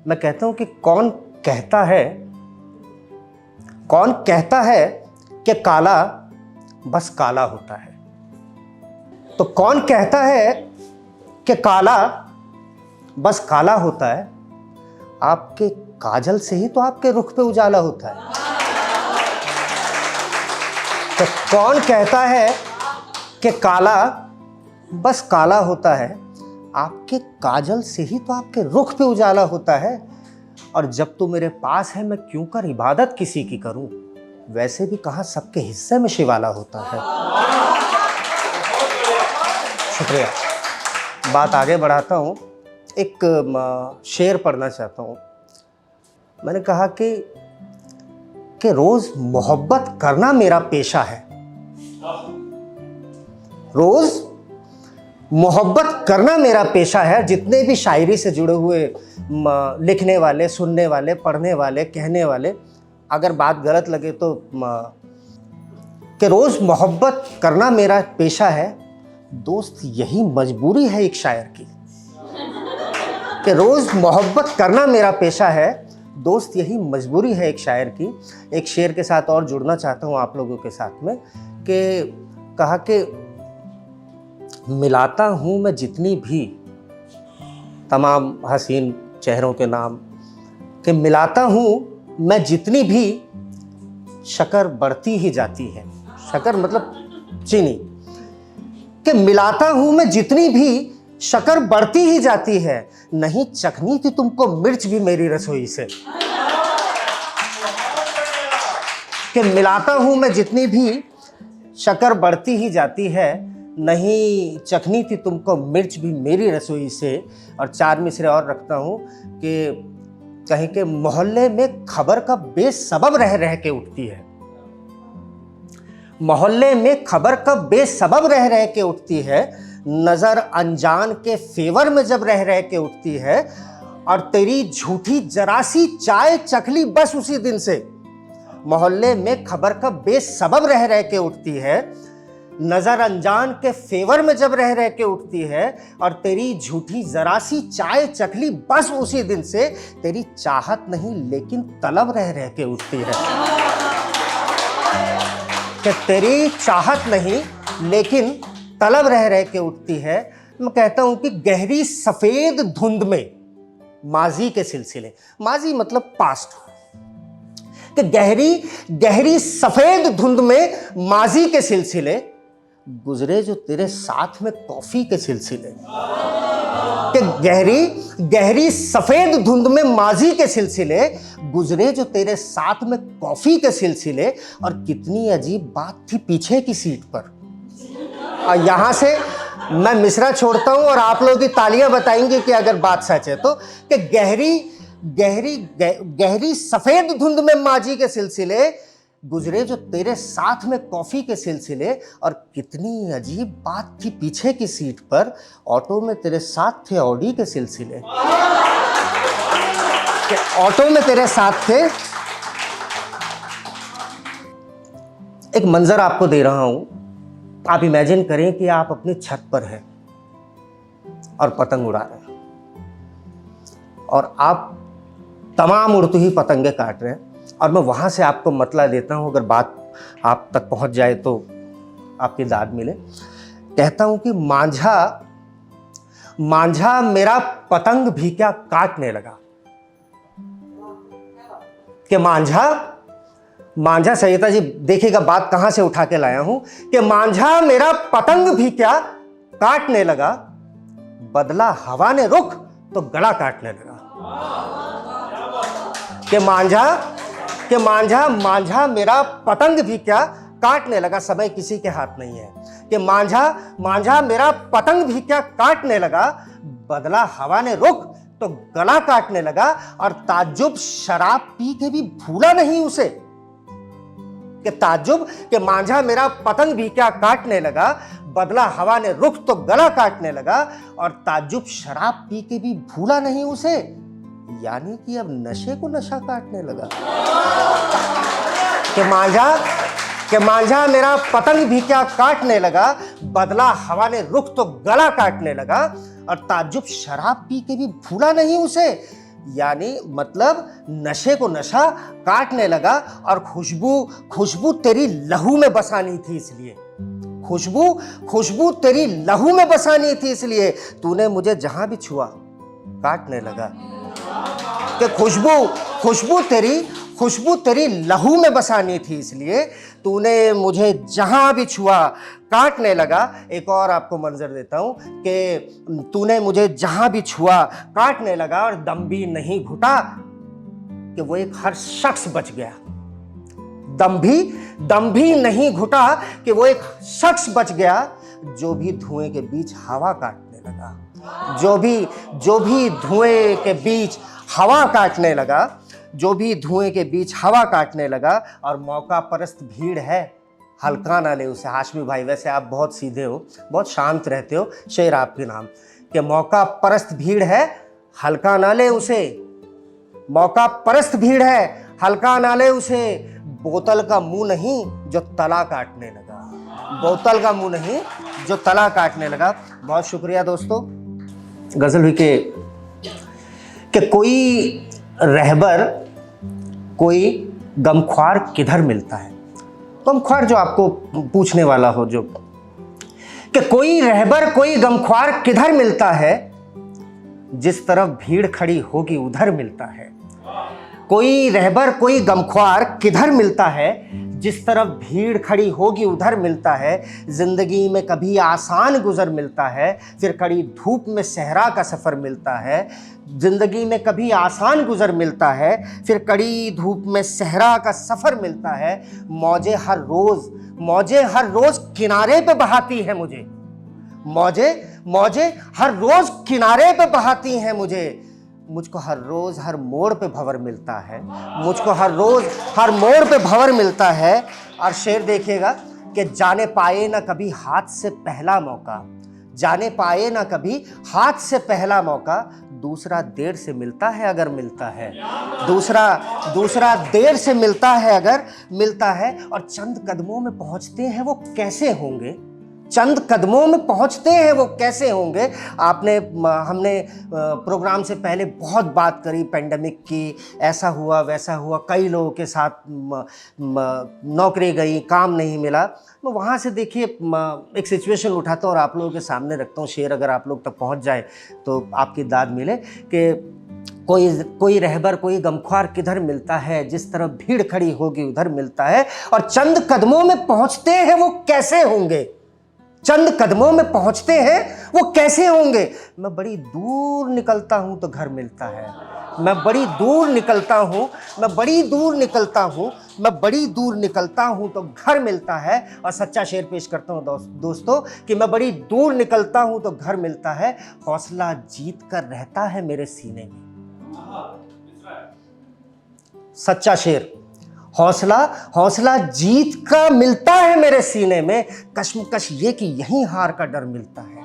मैं कहता हूं कि कौन कहता है कि काला बस काला होता है। तो कौन कहता है कि काला बस काला होता है? आपके काजल से ही तो आपके रुख पे उजाला होता है। तो कौन कहता है कि काला बस काला होता है? आपके काजल से ही तो आपके रुख पे उजाला होता है। और जब तू मेरे पास है मैं क्यों कर इबादत किसी की करूं, वैसे भी कहां सबके हिस्से में शिवाला होता है। शुक्रिया। बात आगे बढ़ाता हूं, एक शेर पढ़ना चाहता हूं। मैंने कहा कि रोज मोहब्बत करना मेरा पेशा है। रोज मोहब्बत करना मेरा पेशा है। जितने भी शायरी से जुड़े हुए लिखने वाले, सुनने वाले, पढ़ने वाले, कहने वाले, अगर बात गलत लगे तो कि रोज मोहब्बत करना मेरा पेशा है, दोस्त यही मजबूरी है एक शायर की। कि रोज मोहब्बत करना मेरा पेशा है, दोस्त यही मजबूरी है एक शायर की। एक शेर के साथ और जुड़ना चाहता हूँ आप लोगों के साथ में, कि कहा कि मिलाता हूँ मैं जितनी भी तमाम हसीन चेहरों के नाम, कि मिलाता हूँ मैं जितनी भी शक्कर बढ़ती ही जाती है। शक्कर मतलब चीनी। कि मिलाता हूँ मैं जितनी भी शक्कर बढ़ती ही जाती है, नहीं चखनी थी तुमको मिर्च भी मेरी रसोई से। कि मिलाता हूँ मैं जितनी भी शक्कर बढ़ती ही जाती है, नहीं चखनी थी तुमको मिर्च भी मेरी रसोई से। और 4 मिसरे और रखता हूँ कि कहीं के मोहल्ले में खबर का बेसबब रह रह के उठती है। मोहल्ले में खबर का बेसबब रह रह के उठती है, नजर अनजान के फेवर में जब रह रह के उठती है। और तेरी झूठी जरासी चाय चखली बस उसी दिन से। मोहल्ले में खबर का बेसबब रह रह के उठती है, नजर अनजान के फेवर में जब रह रह के उठती है। और तेरी झूठी जरासी चाय चखली बस उसी दिन से। तेरी चाहत नहीं लेकिन तलब रह रह के उठती है। कि तेरी चाहत नहीं लेकिन तलब रह रह के उठती है। मैं कहता हूं कि गहरी सफेद धुंध में माजी के सिलसिले, माजी मतलब पास्ट, कि गहरी सफेद धुंध में माजी के सिलसिले गुजरे जो तेरे साथ में कॉफी के सिलसिले। कि गहरी सफेद धुंध में माजी के सिलसिले गुजरे जो तेरे साथ में कॉफी के सिलसिले। और कितनी अजीब बात थी पीछे की सीट पर। और यहां से मैं मिसरा छोड़ता हूं और आप लोगों की तालियां बताएंगे कि अगर बात सच है तो, कि गहरी सफेद धुंध में माजी के सिलसिले गुजरे जो तेरे साथ में कॉफी के सिलसिले। और कितनी अजीब बात थी पीछे की सीट पर, ऑटो में तेरे साथ थे ऑडी के सिलसिले। कि ऑटो में तेरे साथ थे। एक मंजर आपको दे रहा हूं, आप इमेजिन करें कि आप अपनी छत पर हैं और पतंग उड़ा रहे हैं और आप तमाम उड़ती हुई पतंगे काट रहे हैं। और मैं वहाँ से आपको मतला देता हूँ, अगर बात आप तक पहुँच जाए तो आपकी दाद मिले। कहता हूँ कि मांझा मेरा पतंग भी क्या काटने लगा। कि मांझा सहिता जी देखिएगा बात कहाँ से उठा के लाया हूँ, कि मांझा मेरा पतंग भी क्या काटने लगा, बदला हवा ने रुख तो गला काटने लगा। कि मांझा मेरा पतंग भी क्या काटने लगा। समय किसी के हाथ नहीं है। कि मांझा मेरा पतंग भी क्या काटने लगा, बदला हवा ने रुख तो गला काटने लगा। और ताज्जुब शराब पी के भी भूला नहीं उसे। कि ताज्जुब कि मांझा मेरा पतंग भी क्या काटने लगा, बदला हवा ने रुख तो गला काटने लगा। और ताज्जुब शराब पी के भी भूला नहीं उसे, यानी कि अब नशे को नशा काटने लगा। कि मांझा मेरा पतंग भी क्या काटने लगा, बदला हवा ने रुख तो गला काटने लगा। और ताज्जुब शराब पी के भी भूला नहीं उसे, यानी मतलब नशे को नशा काटने लगा, और खुशबू तेरी लहू में बसानी थी इसलिए, खुशबू तेरी लहू में बसानी थी इसलिए तूने मुझे जहां भी छुआ काटने लगा। कि खुशबू तेरी लहू में बसानी थी इसलिए तूने मुझे जहां भी छुआ काटने लगा। एक और आपको मंजर देता हूं कि तूने मुझे जहां भी छुआ काटने लगा, और दम भी नहीं घुटा कि वो एक हर शख्स बच गया। दम भी नहीं घुटा कि वो एक शख्स बच गया, जो भी धुएं के बीच हवा काटने लगा, जो भी धुएं के बीच हवा काटने लगा, जो भी धुएं के बीच हवा काटने लगा। और मौका परस्त भीड़ है, हल्का ना ले उसे। हाशमी भाई, वैसे आप बहुत सीधे हो, बहुत शांत रहते हो, शेर आपके नाम कि मौका परस्त भीड़ है, हल्का ना ले उसे। मौका परस्त भीड़ है, हल्का ना ले उसे। बोतल का मुंह नहीं जो तला काटने लगा, बोतल का मुंह नहीं जो तला काटने लगा। बहुत शुक्रिया दोस्तों। गजल हुई कि कोई रहबर, कोई गमख्वार किधर मिलता है। गमख्वार जो आपको पूछने वाला हो, जो कि कोई रहबर कोई गमख्वार किधर मिलता है, जिस तरफ भीड़ खड़ी होगी उधर मिलता है। कोई रहबर कोई गमख्वार किधर मिलता है, जिस तरफ भीड़ खड़ी होगी उधर मिलता है। जिंदगी में कभी आसान गुजर मिलता है, फिर कड़ी धूप में सहरा का सफ़र मिलता है। जिंदगी में कभी आसान गुजर मिलता है, फिर कड़ी धूप में सहरा का सफ़र मिलता है। मौजें हर रोज़ किनारे पे बहाती हैं मुझे। मौजें हर रोज़ किनारे पे बहाती हैं मुझे। मुझको हर रोज़ हर मोड़ पे भंवर मिलता है, मुझको हर रोज़ हर मोड़ पे भंवर मिलता है। और शेर देखिएगा कि जाने पाए ना कभी हाथ से पहला मौका, जाने पाए ना कभी हाथ से पहला मौका। दूसरा देर से मिलता है अगर मिलता है, दूसरा देर से मिलता है अगर मिलता है। और चंद कदमों में पहुंचते हैं वो कैसे होंगे, चंद कदमों में पहुंचते हैं वो कैसे होंगे। हमने प्रोग्राम से पहले बहुत बात करी पेंडेमिक की, ऐसा हुआ वैसा हुआ, कई लोगों के साथ नौकरी गई, काम नहीं मिला। मैं वहाँ से देखिए एक सिचुएशन उठाता हूँ और आप लोगों के सामने रखता हूँ। शेर अगर आप लोग तक पहुँच जाए तो आपकी दाद मिले कि कोई रहबर कोई गमख्वार किधर मिलता है, जिस तरफ भीड़ खड़ी होगी उधर मिलता है। और चंद कदमों में पहुँचते हैं वो कैसे होंगे, चंद कदमों में पहुंचते हैं वो कैसे होंगे। मैं बड़ी दूर निकलता हूं तो घर मिलता है, मैं बड़ी दूर निकलता हूं, मैं बड़ी दूर निकलता हूं, मैं बड़ी दूर निकलता हूं तो घर मिलता है। और सच्चा शेर पेश करता हूं दोस्तों कि मैं बड़ी दूर निकलता हूं तो घर मिलता है। हौसला जीत कर रहता है मेरे सीने में। सच्चा शेर, हौसला जीत का मिलता है मेरे सीने में। कश्मकश ये कि यहीं हार का डर मिलता है।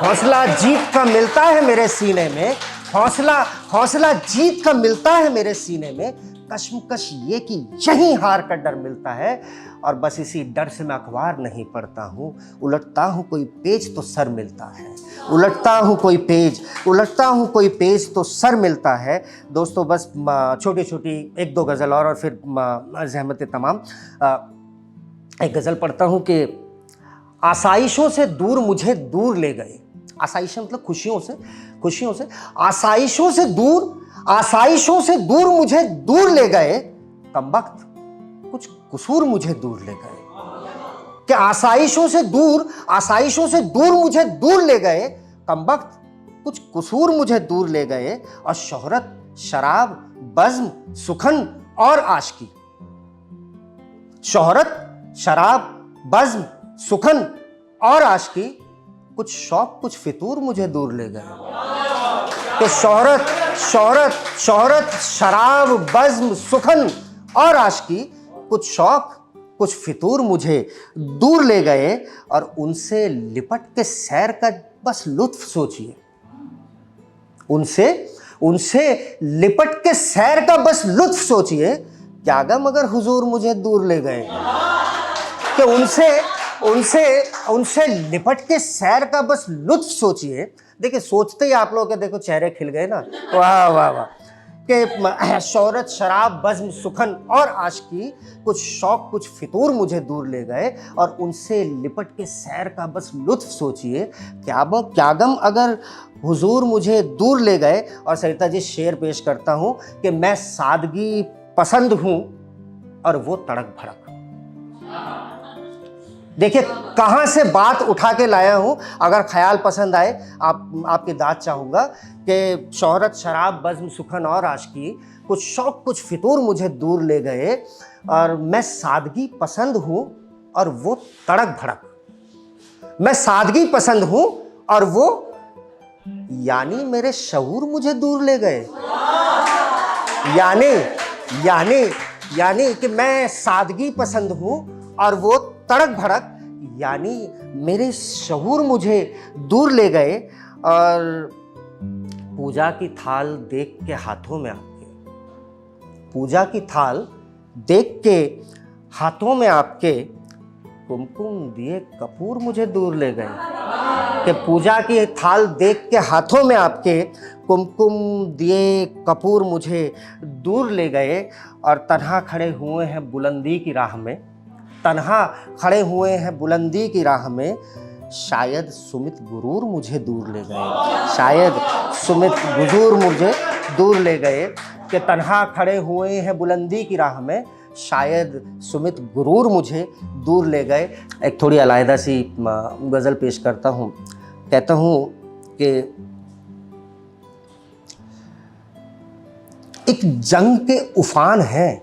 हौसला जीत का मिलता है मेरे सीने में, हौसला जीत का मिलता है मेरे सीने में। कश्मकश ये कि यहीं हार का डर मिलता है। और बस इसी डर से मैं अखबार नहीं पढ़ता हूँ, उलटता हूँ कोई पेज तो सर मिलता है, उलटता हूँ कोई पेज तो सर मिलता है। दोस्तों बस छोटी छोटी एक दो गज़ल और फिर ज़हमत तमाम। एक गज़ल पढ़ता हूँ कि आसाइशों से दूर मुझे दूर ले गए। आसाइशें मतलब खुशियों से आसाइशों से दूर मुझे दूर ले गए। कमबख्त कुछ कसूर मुझे दूर ले गए। कि आसाइशों से दूर मुझे दूर ले गए। कमबख्त कुछ कसूर मुझे दूर ले गए। और शोहरत शराब बज़्म सुखन और आशिकी, शोहरत शराब बज़्म सुखन और आशिकी। कुछ शौक कुछ फितूर मुझे दूर ले गए। कि शोहरत शराब बज़्म सुखन और आशिकी। कुछ शौक कुछ फितूर मुझे दूर ले गए। और उनसे लिपट के सैर का बस लुत्फ सोचिए, उनसे लिपट के सैर का बस लुत्फ सोचिए। क्या गम अगर हुजूर मुझे दूर ले गए। कि उनसे लिपट के सैर का बस लुत्फ सोचिए। देखिए सोचते ही आप लोगों के देखो चेहरे खिल गए ना, वाह वाह वाह। कि शोहरत शराब बज़्म सुखन और आशिकी, कुछ शौक कुछ फितूर मुझे दूर ले गए, और उनसे लिपट के सैर का बस लुत्फ सोचिए, क्या गम अगर हुजूर मुझे दूर ले गए। और सरिता जी शेर पेश करता हूँ कि मैं सादगी पसंद हूँ और वो तड़क भड़क। देखिए कहाँ से बात उठा के लाया हूँ, अगर ख्याल पसंद आए आपकी दाद चाहूँगा कि शोहरत शराब बज़्म सुखन और आशिकी, कुछ शौक कुछ फितूर मुझे दूर ले गए, और मैं सादगी पसंद हूँ और वो तड़क भड़क। मैं सादगी पसंद हूँ और वो, यानी मेरे शऊर मुझे दूर ले गए। यानी कि मैं सादगी पसंद हूँ और वो तड़क भड़क, यानी मेरे शऊर मुझे दूर ले गए। और पूजा की थाल देख के हाथों में आपके, पूजा की थाल देख के हाथों में आपके, कुमकुम दिए कपूर मुझे दूर ले गए। कि पूजा की थाल देख के हाथों में आपके, कुमकुम दिए कपूर मुझे दूर ले गए। और तन्हा खड़े हुए हैं बुलंदी की राह में, तन्हा खड़े हुए हैं बुलंदी की राह में, शायद सुमित गुरूर मुझे दूर ले गए। शायद सुमित गुरूर मुझे दूर ले गए। कि तन्हा खड़े हुए हैं बुलंदी की राह में, शायद सुमित गुरूर मुझे दूर ले गए। एक थोड़ी अलहदा सी गज़ल पेश करता हूँ। कहता हूँ कि एक जंग के उफान हैं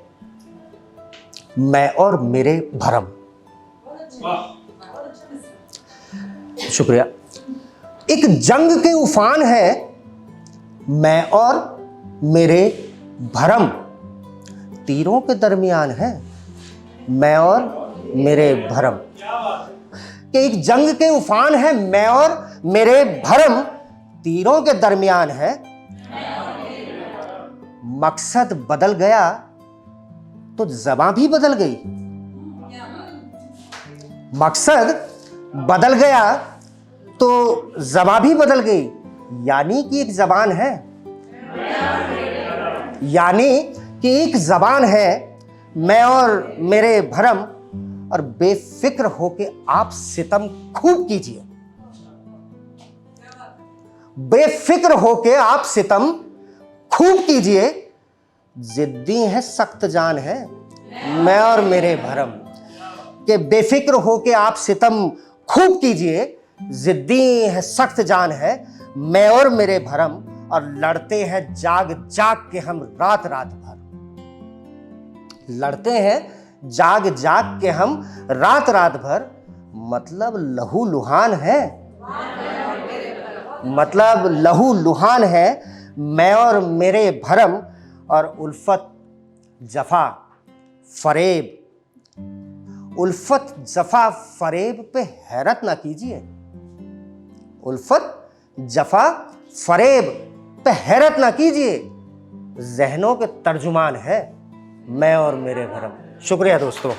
मैं और मेरे भरम। शुक्रिया। एक जंग के उफान है मैं और मेरे भरम, तीरों के दरमियान है मैं और मेरे भरम। कि एक जंग के उफान है मैं और मेरे भरम, तीरों के दरमियान है। मकसद बदल गया तो ज़बां भी बदल गई। मकसद बदल गया तो ज़बां भी बदल गई। यानी कि एक ज़बान है, यानी कि एक ज़बान है मैं और मेरे भरम। और बेफिक्र होके आप सितम खूब कीजिए, बेफिक्र होके आप सितम खूब कीजिए। जिद्दी है सख्त जान है मैं और मेरे भरम। के बेफिक्र होके आप सितम खूब कीजिए, जिद्दी है सख्त जान है मैं और मेरे भरम। और लड़ते हैं जाग जाग के हम रात रात भर, लड़ते हैं जाग जाग के हम रात रात भर। मतलब लहू लुहान है, मतलब लहू लुहान है मैं और मेरे भरम। और उल्फत जफा फरेब, उल्फत जफा फरेब पे हैरत ना कीजिए। उल्फत जफा फरेब पे हैरत ना कीजिए, जहनों के तर्जुमान है मैं और मेरे भरम। शुक्रिया दोस्तों।